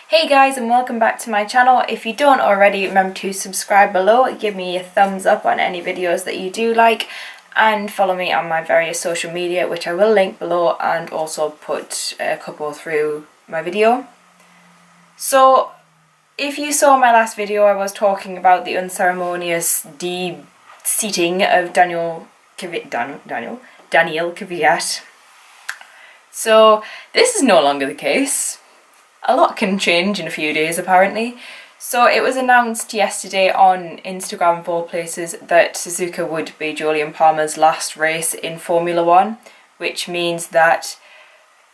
Hey guys, and welcome back to my channel. If you don't already, remember to subscribe below, give me a thumbs up on any videos that you do like, and follow me on my various social media, which I will link below and also put a couple through my video. So if you saw my last video, I was talking about the unceremonious de-seating of Daniel Kvyat. So this is no longer the case. A lot can change in a few days apparently. So it was announced yesterday on Instagram of all places that Suzuka would be Jolyon Palmer's last race in Formula 1, which means that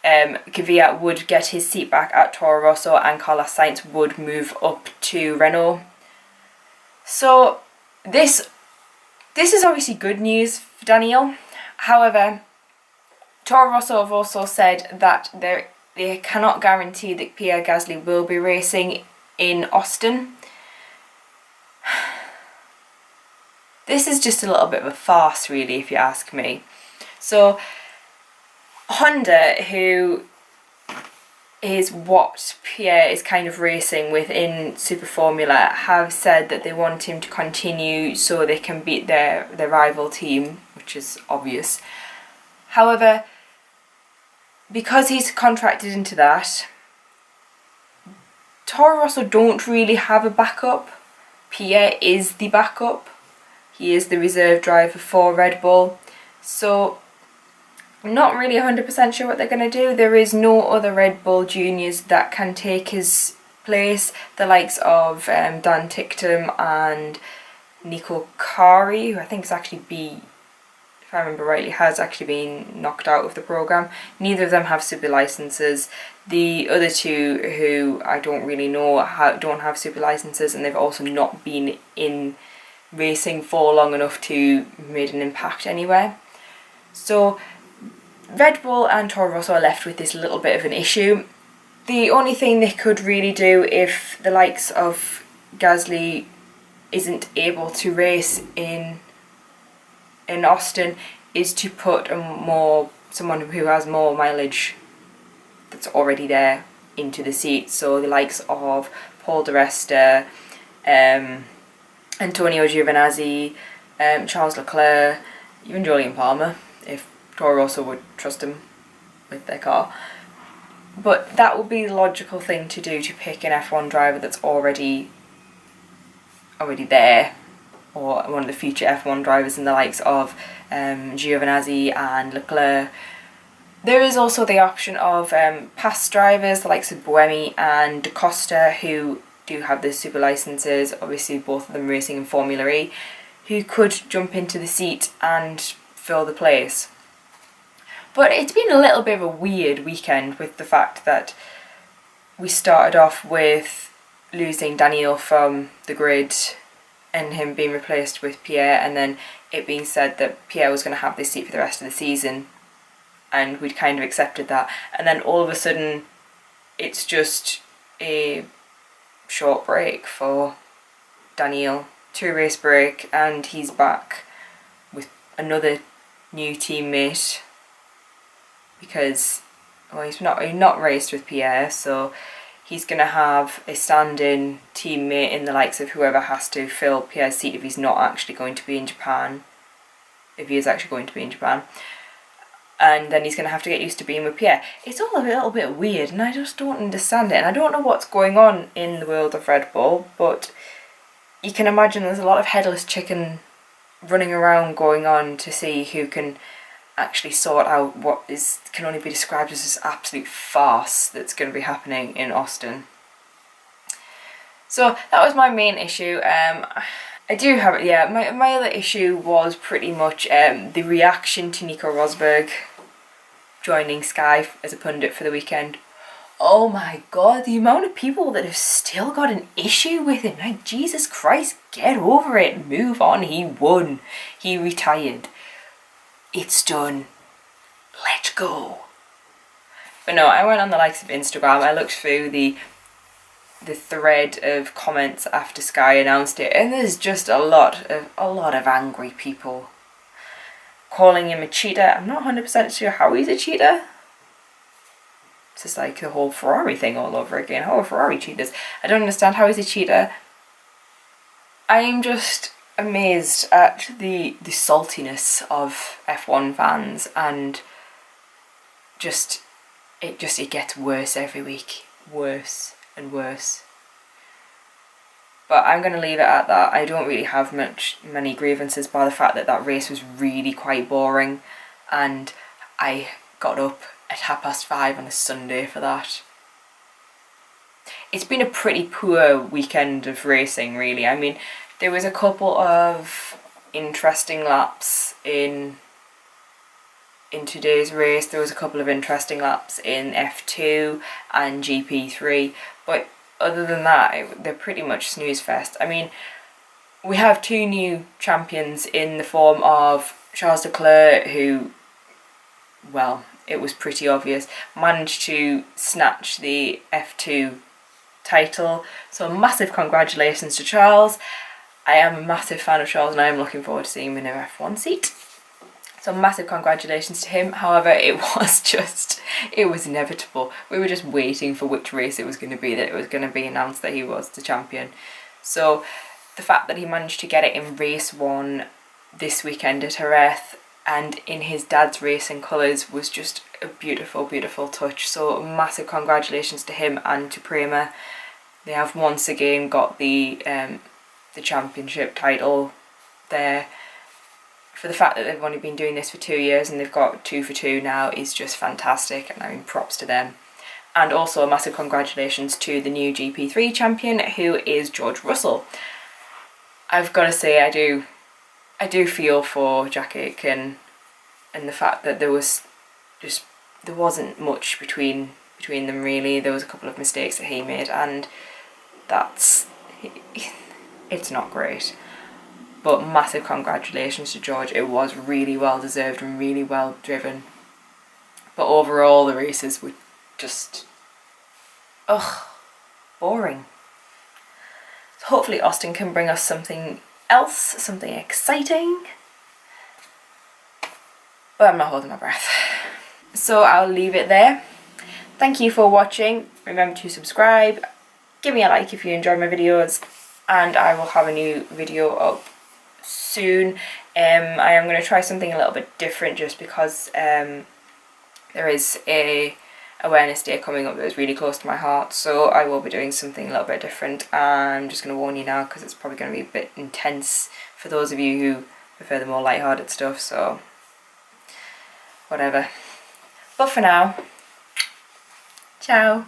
Kvyat would get his seat back at Toro Rosso and Carlos Sainz would move up to Renault. So this is obviously good news for Daniel. However, Toro Rosso have also said that they cannot guarantee that Pierre Gasly will be racing in Austin. This is just a little bit of a farce really, if you ask me. So Honda, who is what Pierre is kind of racing with in Super Formula, have said that they want him to continue so they can beat their rival team, which is obvious. However, because he's contracted into that, Toro Rosso don't really have a backup. Pierre is the backup. He is the reserve driver for Red Bull. So I'm not really 100% sure what they're going to do. There is no other Red Bull juniors that can take his place. The likes of Dan Ticktum and Nico, who I think is actually if I remember rightly, has actually been knocked out of the programme. Neither of them have super licenses. The other two, who I don't really know, don't have super licenses, and they've also not been in racing for long enough to make an impact anywhere. So Red Bull and Toro Rosso are left with this little bit of an issue. The only thing they could really do if the likes of Gasly isn't able to race in Austin is to put someone who has more mileage that's already there into the seat. So the likes of Paul di Resta, Antonio Giovinazzi, Charles Leclerc, even Jolyon Palmer, if Toro Rosso would trust him with their car. But that would be the logical thing to do, to pick an F1 driver that's already there, or one of the future F1 drivers in the likes of Giovinazzi and Leclerc. There is also the option of past drivers, the likes of Buemi and Da Costa, who do have the super licenses, obviously both of them racing in Formula E, who could jump into the seat and fill the place. But it's been a little bit of a weird weekend, with the fact that we started off with losing Daniel from the grid and him being replaced with Pierre, and then it being said that Pierre was going to have this seat for the rest of the season, and we'd kind of accepted that. And then all of a sudden it's just a short break for Daniel, 2-race break, and he's back with another new teammate, because he's not raced with Pierre, so he's going to have a stand-in teammate in the likes of whoever has to fill Pierre's seat if he's not actually going to be in Japan. If he is actually going to be in Japan. And then he's going to have to get used to being with Pierre. It's all a little bit weird, and I just don't understand it. And I don't know what's going on in the world of Red Bull, but you can imagine there's a lot of headless chicken running around going on to see who can actually sort out what can only be described as this absolute farce that's going to be happening in Austin. So that was my main issue. I do have it, yeah. My other issue was pretty much the reaction to Nico Rosberg joining Sky as a pundit for the weekend. Oh my god, the amount of people that have still got an issue with him. Like, Jesus Christ, get over it, move on. He won. He retired. It's done. Let's go. But no, I went on the likes of Instagram. I looked through the thread of comments after Sky announced it, and there's just a lot of angry people calling him a cheater. I'm not 100% sure how he's a cheater. It's just like the whole Ferrari thing all over again. Oh, Ferrari cheaters. I don't understand how he's a cheater. I am just amazed at the saltiness of F1 fans, and it gets worse every week. Worse and worse. But I'm going to leave it at that. I don't really have many grievances by the fact that that race was really quite boring, and I got up at 5:30 on a Sunday for that. It's been a pretty poor weekend of racing, really. I mean, there was a couple of interesting laps in today's race. There was a couple of interesting laps in F2 and GP3, but other than that, they're pretty much snooze fest. I mean, we have two new champions in the form of Charles Leclerc, who, well, it was pretty obvious, managed to snatch the F2 title. So massive congratulations to Charles. I am a massive fan of Charles and I am looking forward to seeing him in an F1 seat. So massive congratulations to him. However, it was inevitable. We were just waiting for which race it was going to be, that it was going to be announced that he was the champion. So the fact that he managed to get it in race 1 this weekend at Jerez and in his dad's racing colours was just a beautiful, beautiful touch. So massive congratulations to him and to Prema. They have once again got the championship title there. For the fact that they've only been doing this for 2 years and they've got 2 for 2 now is just fantastic, and I mean, props to them. And also a massive congratulations to the new GP3 champion, who is George Russell. I've got to say, I do feel for Jack Aitken and the fact that there wasn't much between them really. There was a couple of mistakes that he made, and it's not great. But massive congratulations to George. It was really well deserved and really well driven. But overall, the races were just, boring. So hopefully Austin can bring us something else, something exciting. But I'm not holding my breath. So I'll leave it there. Thank you for watching. Remember to subscribe. Give me a like if you enjoy my videos. And I will have a new video up soon. I am going to try something a little bit different just because there is a awareness day coming up that is really close to my heart, so I will be doing something a little bit different. I'm just going to warn you now because it's probably going to be a bit intense for those of you who prefer the more lighthearted stuff, so whatever. But for now, ciao.